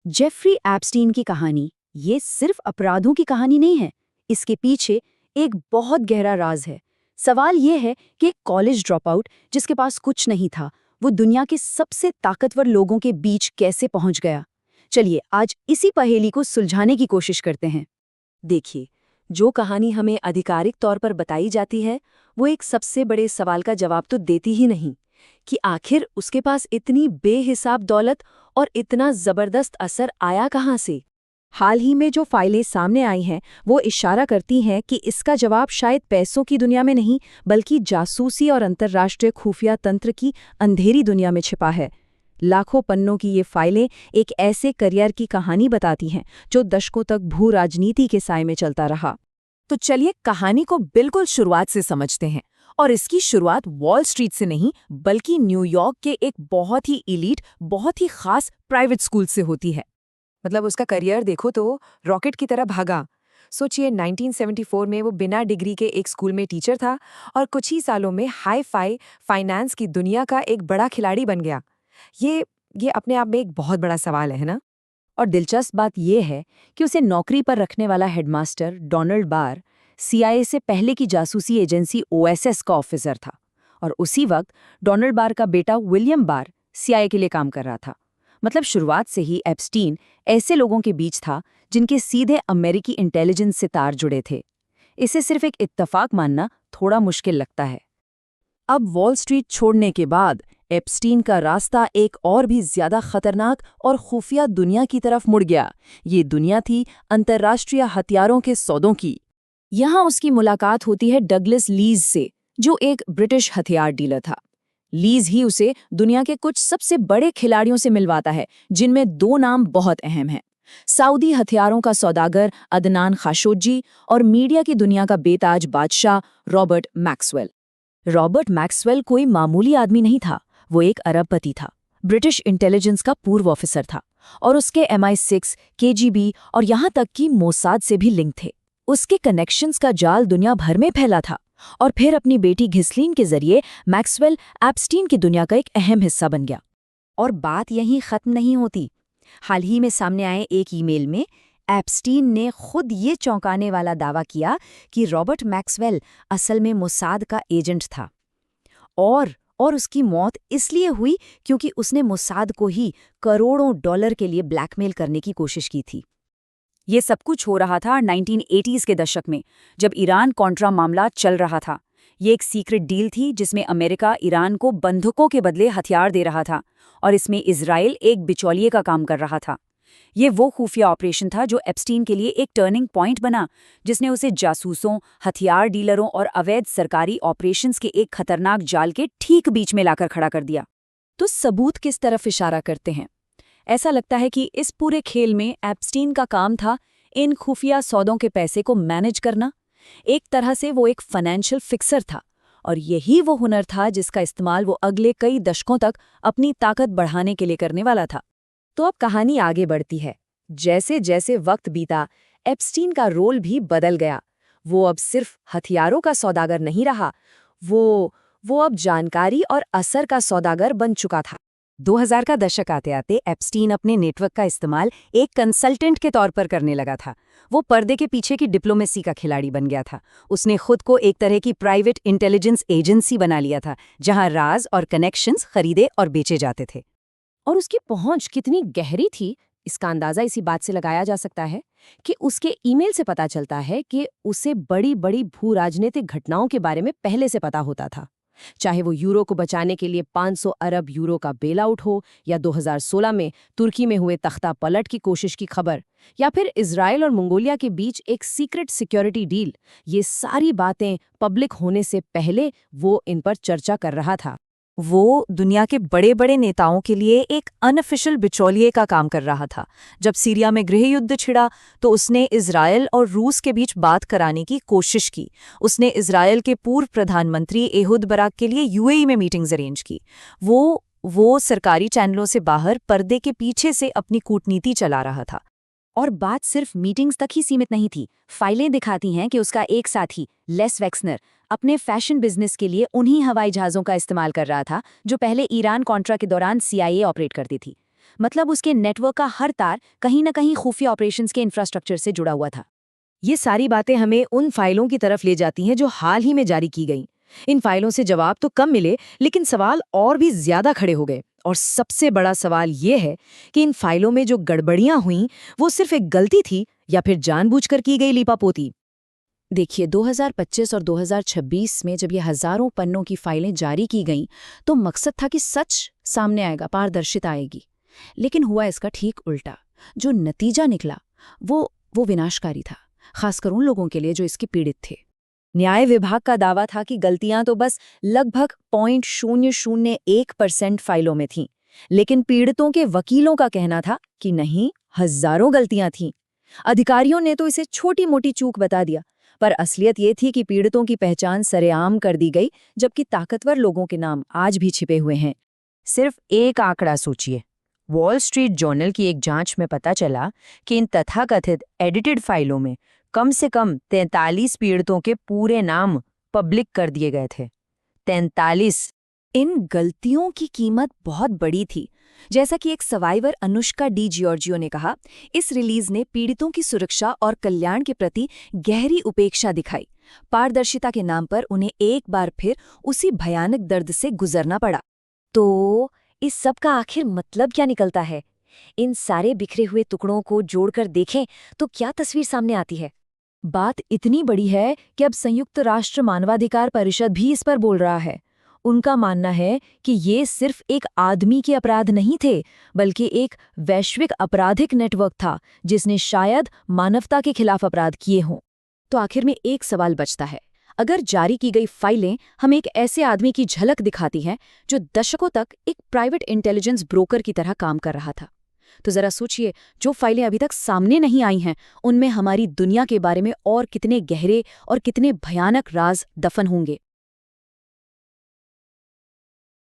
Jeffrey Epstein की कहानी ये सिर्फ अपराधों की कहानी नहीं है। इसके पीछे एक बहुत गहरा राज है। सवाल ये है कि एक कॉलेज ड्रॉपआउट जिसके पास कुछ नहीं था, वो दुनिया के सबसे ताकतवर लोगों के बीच कैसे पहुंच गया। चलिए आज इसी पहेली को सुलझाने की कोशिश करते हैं। देखिए, जो कहानी हमें आधिकारिक तौर पर बताई जाती है, वो एक सबसे बड़े सवाल का जवाब तो देती ही नहीं कि आखिर उसके पास इतनी बेहिसाब दौलत और इतना जबरदस्त असर आया कहाँ से। हाल ही में जो फाइलें सामने आई हैं, वो इशारा करती हैं कि इसका जवाब शायद पैसों की दुनिया में नहीं, बल्कि जासूसी और अंतर्राष्ट्रीय खुफिया तंत्र की अंधेरी दुनिया में छिपा है। लाखों पन्नों की ये फाइलें एक ऐसे करियर की कहानी बताती हैं जो दशकों तक भू राजनीति के साए में चलता रहा। तो चलिए कहानी को बिल्कुल शुरुआत से समझते हैं। और इसकी शुरुआत वॉल स्ट्रीट से नहीं, बल्कि न्यूयॉर्क के एक बहुत ही इलीट, बहुत ही खास प्राइवेट स्कूल से होती है। मतलब उसका करियर देखो तो रॉकेट की तरह भागा। सोचिए 1974 में वो बिना डिग्री के एक स्कूल में टीचर था और कुछ ही सालों में हाई फाई फाइनेंस की दुनिया का एक बड़ा खिलाड़ी बन गया। ये अपने आप में एक बहुत बड़ा सवाल है ना। और दिलचस्प बात यह है कि उसे नौकरी पर रखने वाला हेडमास्टर डोनाल्ड बार CIA से पहले की जासूसी एजेंसी OSS का ऑफिसर था। और उसी वक्त डोनाल्ड बार का बेटा विलियम बार CIA के लिए काम कर रहा था। मतलब शुरुआत से ही एप्स्टीन ऐसे लोगों के बीच था जिनके सीधे अमेरिकी इंटेलिजेंस से तार जुड़े थे। इसे सिर्फ एक इत्तेफाक मानना थोड़ा मुश्किल लगता है। अब वॉल स्ट्रीट छोड़ने के बाद एप्स्टीन का रास्ता एक और भी ज्यादा खतरनाक और खुफिया दुनिया की तरफ मुड़ गया। ये दुनिया थी अंतर्राष्ट्रीय हथियारों के सौदों की। यहाँ उसकी मुलाकात होती है डगलस लीज से, जो एक ब्रिटिश हथियार डीलर था। लीज ही उसे दुनिया के कुछ सबसे बड़े खिलाड़ियों से मिलवाता है, जिनमें दो नाम बहुत अहम हैं। सऊदी हथियारों का सौदागर अदनान खाशोजी और मीडिया की दुनिया का बेताज बादशाह रॉबर्ट मैक्सवेल। रॉबर्ट मैक्सवेल कोई मामूली आदमी नहीं था, वो एक अरबपति था, ब्रिटिश इंटेलिजेंस का पूर्व ऑफिसर था और उसके MI6, KGB और यहाँ तक कि मोसाद से भी लिंक थे। उसके कनेक्शंस का जाल दुनिया भर में फैला था और फिर अपनी बेटी घिसलीन के जरिए मैक्सवेल एप्स्टीन की दुनिया का एक अहम हिस्सा बन गया। और बात यहीं खत्म नहीं होती। हाल ही में सामने आए एक ईमेल में एप्स्टीन ने खुद ये चौंकाने वाला दावा किया कि रॉबर्ट मैक्सवेल असल में मोसाद का एजेंट था और उसकी मौत इसलिए हुई क्योंकि उसने मोसाद को ही करोड़ों डॉलर के लिए ब्लैकमेल करने की कोशिश की थी। ये सब कुछ हो रहा था 1980s के दशक में, जब ईरान कॉन्ट्रा मामला चल रहा था। ये एक सीक्रेट डील थी जिसमें अमेरिका ईरान को बंदूकों के बदले हथियार दे रहा था और इसमें इजराइल एक बिचौलिए का काम कर रहा था। ये वो खुफिया ऑपरेशन था जो एप्स्टीन के लिए एक टर्निंग पॉइंट बना, जिसने उसे जासूसों, हथियार डीलरों और अवैध सरकारी ऑपरेशंस के एक खतरनाक जाल के ठीक बीच में लाकर खड़ा कर दिया। तो सबूत किस तरफ इशारा करते हैं? ऐसा लगता है कि इस पूरे खेल में एप्स्टीन का काम था इन खुफिया सौदों के पैसे को मैनेज करना। एक तरह से वो एक फाइनेंशियल फिक्सर था और यही वो हुनर था जिसका इस्तेमाल वो अगले कई दशकों तक अपनी ताकत बढ़ाने के लिए करने वाला था। तो अब कहानी आगे बढ़ती है। जैसे जैसे वक्त बीता, एप्स्टीन का रोल भी बदल गया। वो अब सिर्फ हथियारों का सौदागर नहीं रहा, वो अब जानकारी और असर का सौदागर बन चुका था। 2000 का दशक आते आते एप्स्टीन अपने नेटवर्क का इस्तेमाल एक कंसल्टेंट के तौर पर करने लगा था। वो पर्दे के पीछे की डिप्लोमेसी का खिलाड़ी बन गया था। उसने खुद को एक तरह की प्राइवेट इंटेलिजेंस एजेंसी बना लिया था, जहां राज और कनेक्शंस खरीदे और बेचे जाते थे। और उसकी पहुंच कितनी गहरी थी, इसका अंदाजा इसी बात से लगाया जा सकता है कि उसके ईमेल से पता चलता है कि उसे बड़ी बड़ी भू राजनीतिक घटनाओं के बारे में पहले से पता होता था। चाहे वो यूरो को बचाने के लिए 500 अरब यूरो का बेल आउट हो, या 2016 में तुर्की में हुए तख्ता पलट की कोशिश की खबर, या फिर इजराइल और मंगोलिया के बीच एक सीक्रेट सिक्योरिटी डील, ये सारी बातें पब्लिक होने से पहले वो इन पर चर्चा कर रहा था। वो दुनिया के बड़े बड़े नेताओं के लिए एक अनऑफिशियल बिचौलिए का काम कर रहा था। जब सीरिया में गृह युद्ध छिड़ा तो उसने इजराइल और रूस के बीच बात कराने की कोशिश की। उसने इजराइल के पूर्व प्रधानमंत्री एहुद बराक के लिए UAE में मीटिंग्स अरेंज की। वो सरकारी चैनलों से बाहर पर्दे के पीछे से अपनी कूटनीति चला रहा था। और बात सिर्फ मीटिंग्स तक ही सीमित नहीं थी। फाइलें दिखाती हैं कि उसका एक साथी लेस वेक्सनर अपने फैशन बिजनेस के लिए उन्हीं हवाई जहाज़ों का इस्तेमाल कर रहा था जो पहले ईरान कॉन्ट्रा के दौरान CIA ऑपरेट करती थी। मतलब उसके नेटवर्क का हर तार कहीं न कहीं खुफिया ऑपरेशंस के इंफ्रास्ट्रक्चर से जुड़ा हुआ था। ये सारी बातें हमें उन फाइलों की तरफ ले जाती हैं जो हाल ही में जारी की गईं। इन फाइलों से जवाब तो कम मिले, लेकिन सवाल और भी ज्यादा खड़े हो गए। और सबसे बड़ा सवाल ये है कि इन फाइलों में जो गड़बड़ियां हुईं, वो सिर्फ एक गलती थी या फिर जानबूझकर की गई लीपापोती। देखिए, 2025 और 2026 में जब ये हजारों पन्नों की फाइलें जारी की गईं, तो मकसद था कि सच सामने आएगा, पारदर्शिता आएगी। लेकिन हुआ इसका ठीक उल्टा। जो नतीजा निकला वो विनाशकारी था, खासकर उन लोगों के लिए जो इसके पीड़ित थे। न्याय विभाग का दावा था कि गलतियां तो बस लगभग 0.001% फाइलों में थीं, लेकिन पीड़ितों के वकीलों का कहना था कि नहीं, हजारों गलतियां थीं। अधिकारियों ने तो इसे छोटी-मोटी चूक बता दिया, पर असलियत ये थी कि पीड़ितों की पहचान सरेआम कर दी गई, जबकि ताकतवर लोगों के नाम आज भी छिपे हुए हैं। सिर्फ एक आंकड़ा सोचिए। वॉल स्ट्रीट जर्नल की एक जांच में पता चला कि इन तथाकथित एडिटेड फाइलों में कम से कम 43 पीड़ितों के पूरे नाम पब्लिक कर दिए गए थे। 43। इन गलतियों की कीमत बहुत बड़ी थी। जैसा कि एक सर्वाइवर अनुष्का डी जियोर्जियो ने कहा, इस रिलीज ने पीड़ितों की सुरक्षा और कल्याण के प्रति गहरी उपेक्षा दिखाई। पारदर्शिता के नाम पर उन्हें एक बार फिर उसी भयानक दर्द से गुजरना पड़ा। तो इस सब का आखिर मतलब क्या निकलता है? इन सारे बिखरे हुए टुकड़ों को जोड़कर देखें तो क्या तस्वीर सामने आती है? बात इतनी बड़ी है कि अब संयुक्त राष्ट्र मानवाधिकार परिषद भी इस पर बोल रहा है। उनका मानना है कि ये सिर्फ एक आदमी के अपराध नहीं थे, बल्कि एक वैश्विक आपराधिक नेटवर्क था जिसने शायद मानवता के खिलाफ अपराध किए हों। तो आखिर में एक सवाल बचता है। अगर जारी की गई फाइलें हमें एक ऐसे आदमी की झलक दिखाती हैं जो दशकों तक एक प्राइवेट इंटेलिजेंस ब्रोकर की तरह काम कर रहा था, तो जरा सोचिए, जो फाइलें अभी तक सामने नहीं आई हैं, उनमें हमारी दुनिया के बारे में और कितने गहरे और कितने भयानक राज दफन होंगे।